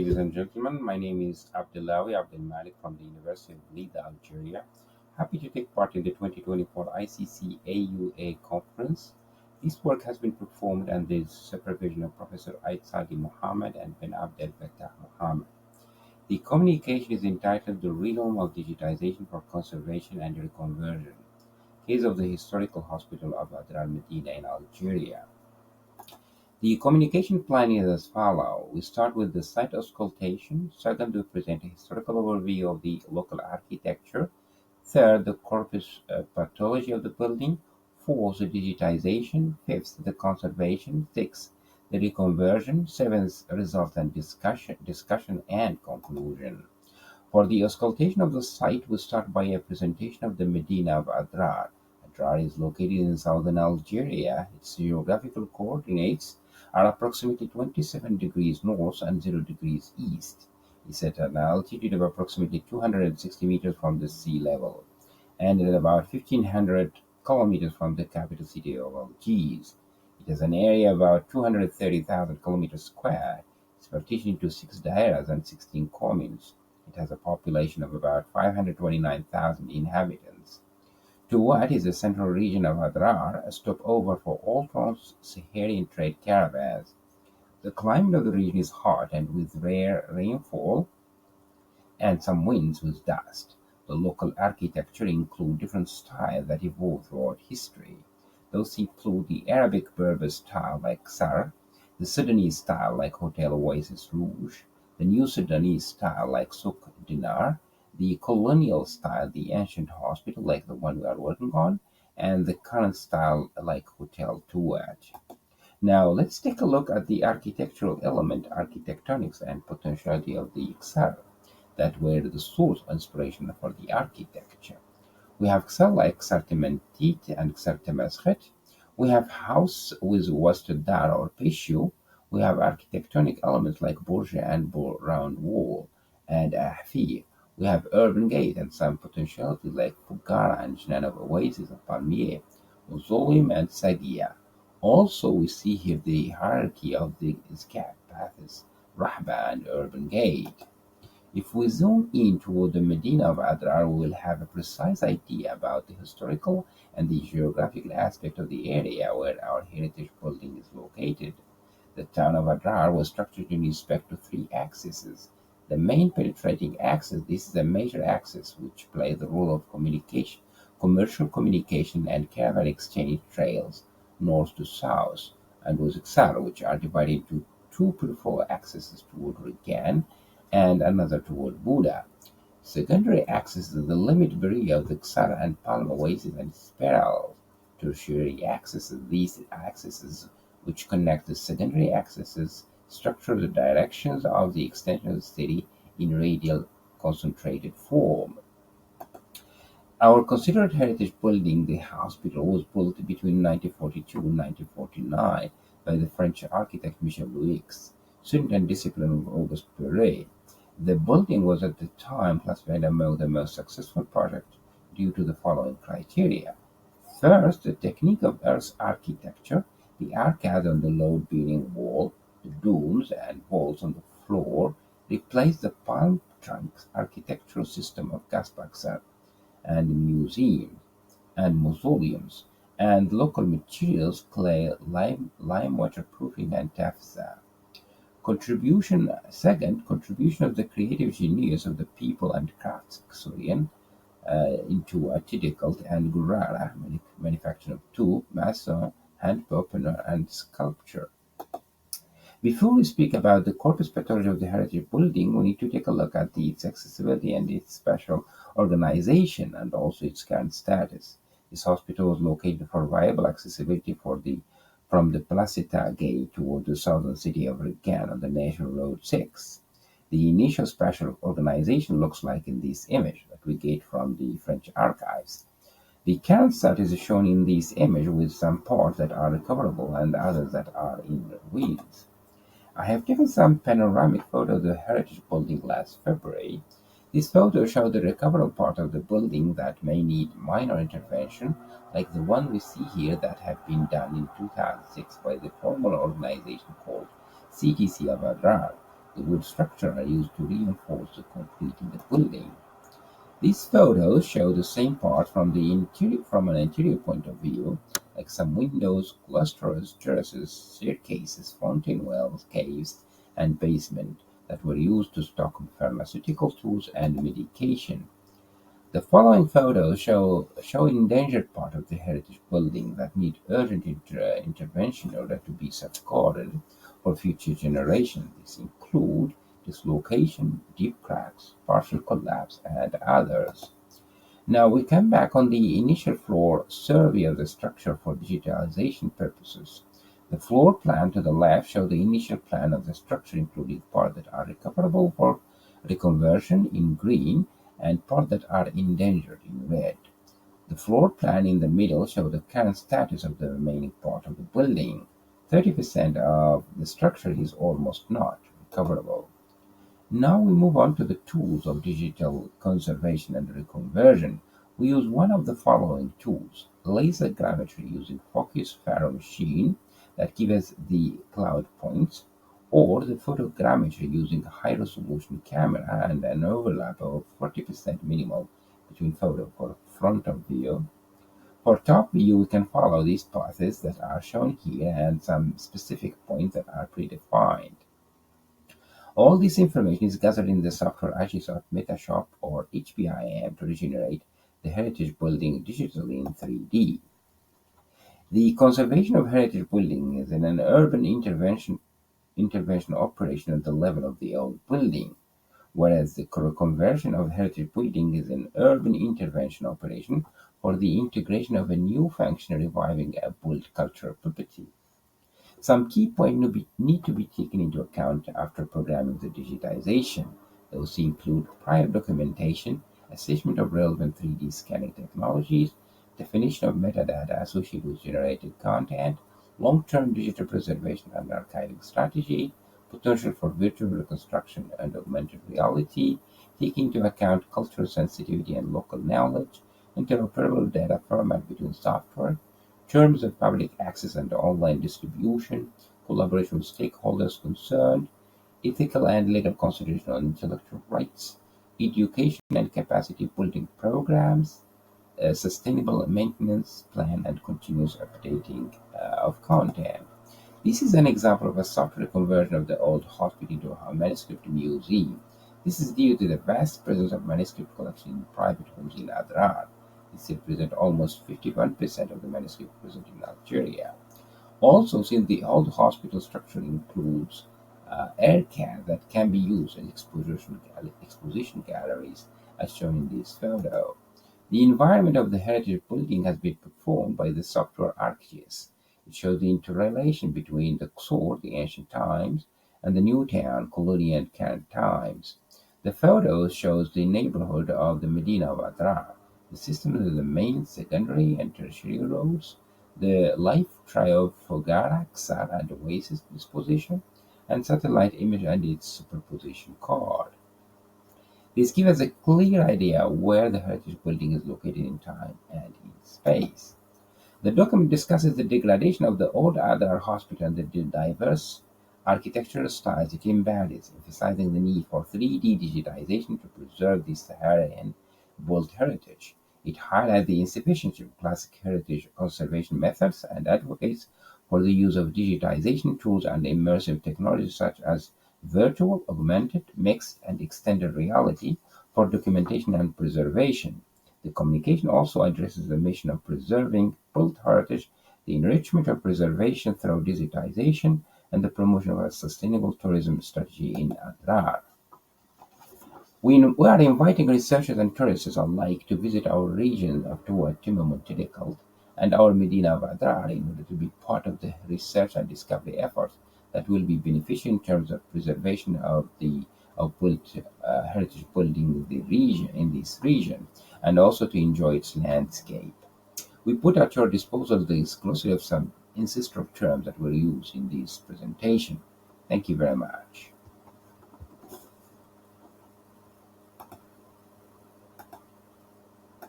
ladies and gentlemen. My name is Abdelmalek from the University of Medina, Algeria. Happy to take part in the 2024 ICCAUA conference. This work has been performed under the supervision of Professor Aid Mohammed and Ben Abdel Fattah Mohammed. The communication is entitled The Realm of Digitization for Conservation and Reconversion, Case of the Historical Hospital of Adrar Medina in Algeria. The communication plan is as follows. We start with the site auscultation. Second, we present a historical overview of the local architecture. Third, the corpus pathology of the building. Fourth, the digitization. Fifth, the conservation. Sixth, the reconversion. Seventh, results and discussion and conclusion. For the auscultation of the site, we start by a presentation of the Medina of Adrar. Adrar is located in southern Algeria. Its geographical coordinates are approximately 27 degrees north and 0 degrees east. It's at an altitude of approximately 260 meters from the sea level and at about 1,500 kilometers from the capital city of Algiers. It has an area of about 230,000 kilometers square. It's partitioned into 6 dairas and 16 communes. It has a population of about 529,000 inhabitants. Tuat is the central region of Adrar, a stopover for all trans-Saharan trade caravans. The climate of the region is hot and with rare rainfall and some winds with dust. The local architecture includes different styles that evolved throughout history. Those include the Arabic Berber style like Sar, the Sudanese style like Hotel Oasis Rouge, the New Sudanese style like Souk Dinar, the colonial style, the ancient hospital like the one we are working on, and the current style like Hotel Tuat. Now let's take a look at the architectural element, architectonics, and potentiality of the Ksar that were the source of inspiration for the architecture. We have Ksar like Ksar Tementit and Ksar Temeschet. We have house with western dar or patio. We have architectonic elements like Borgia and round wall and Ahfi. We have urban gate and some potentiality like Fugara and Jnan Oasis of Palmier, Mausoleum and Sagia. Also, we see here the hierarchy of the Iskak paths, Rahba and urban gate. If we zoom in toward the Medina of Adrar, we will have a precise idea about the historical and the geographical aspect of the area where our heritage building is located. The town of Adrar was structured in respect to three axes. The main penetrating axis, this is a major axis which plays the role of communication, commercial communication and caravan exchange trails, north to south, and with Iksar, which are divided into two peripheral axes toward Regan and another toward Buda. Secondary axis is the limit area of the Ksar and Palm oasis and its parallel. Tertiary axis, these axes which connect the secondary axes structure the directions of the extension of the city in radial concentrated form. Our considered heritage building, the hospital, was built between 1942 and 1949 by the French architect Michel Louis, student and disciple of Auguste Perret. The building was at the time classified among the most successful projects due to the following criteria. First, the technique of earth architecture, the arcades on the load-bearing wall, the domes and walls on the floor replaced the palm trunks architectural system of Gaspar and museums and mausoleums, and local materials clay, lime waterproofing, and taffeta. Contribution of the creative genius of the people and crafts Xorian into difficult and Gurara manufacture of tool, mason, hand opener, and sculpture. Before we speak about the corpus pathology of the heritage building, we need to take a look at its accessibility and its special organization and also its current status. This hospital was located for viable accessibility from the Placita Gate toward the southern city of Regan on the National Road 6. The initial spatial organization looks like in this image that we get from the French archives. The current status is shown in this image with some parts that are recoverable and others that are in ruins. I have taken some panoramic photos of the heritage building last February. These photos show the recoverable part of the building that may need minor intervention, like the one we see here that have been done in 2006 by the formal organization called CTC of Adrar. The wood structure are used to reinforce the concrete in the building. These photos show the same part from an interior point of view, like some windows, clusters, terraces, staircases, fountain wells, caves, and basement that were used to stock pharmaceutical tools and medication. The following photos show endangered part of the heritage building that need urgent intervention in order to be safeguarded for future generations. These include dislocation, deep cracks, partial collapse, and others. Now we come back on the initial floor survey of the structure for digitalization purposes. The floor plan to the left shows the initial plan of the structure, including parts that are recoverable for reconversion in green and parts that are endangered in red. The floor plan in the middle shows the current status of the remaining part of the building. 30% of the structure is almost not recoverable. Now we move on to the tools of digital conservation and reconversion. We use one of the following tools: laser grammetry using focus Faro machine that gives us the cloud points, or the photogrammetry using a high resolution camera and an overlap of 40% minimal between photo for front of view. For top view, we can follow these paths that are shown here and some specific points that are predefined. All this information is gathered in the software Agisort Metashop or HPIM to regenerate the heritage building digitally in 3D. The conservation of heritage building is an urban intervention operation at the level of the old building, whereas the conversion of heritage building is an urban intervention operation for the integration of a new function reviving a built cultural property. Some key points need to be taken into account after programming the digitization. Those include prior documentation, assessment of relevant 3D scanning technologies, definition of metadata associated with generated content, long-term digital preservation and archiving strategy, potential for virtual reconstruction and augmented reality, taking into account cultural sensitivity and local knowledge, interoperable data format between software, terms of public access and online distribution, collaboration with stakeholders concerned, ethical and legal consideration on intellectual rights, education and capacity building programs, sustainable maintenance plan, and continuous updating of content. This is an example of a software conversion of the old hospital into a manuscript museum. This is due to the vast presence of manuscript collection in private homes in Adrar. This represents almost 51% of the manuscript present in Algeria. Also, since the old hospital structure includes air cans that can be used as exposition galleries, as shown in this photo. The environment of the heritage building has been performed by the software ArcGIS. It shows the interrelation between the Qsor, the ancient times, and the new town, colonial and current times. The photo shows the neighborhood of the Medina of Adrar. The system of the main, secondary, and tertiary roads, the life trio Fogara, Ksar, and Oasis disposition, and satellite image and its superposition card. This gives us a clear idea where the heritage building is located in time and in space. The document discusses the degradation of the old Adar hospital and the diverse architectural styles it embodies, emphasizing the need for 3D digitization to preserve the Saharian built heritage. It highlights the insufficiency of classic heritage conservation methods and advocates for the use of digitization tools and immersive technologies such as virtual, augmented, mixed, and extended reality for documentation and preservation. The communication also addresses the mission of preserving built heritage, the enrichment of preservation through digitization, and the promotion of a sustainable tourism strategy in Adrar. We are inviting researchers and tourists alike to visit our region of Tuwa Timur and our Medina of Adrar in order to be part of the research and discovery efforts that will be beneficial in terms of preservation of the of built heritage building in this region, and also to enjoy its landscape. We put at your disposal the exclusive of some ancestral terms that were used in this presentation. Thank you very much.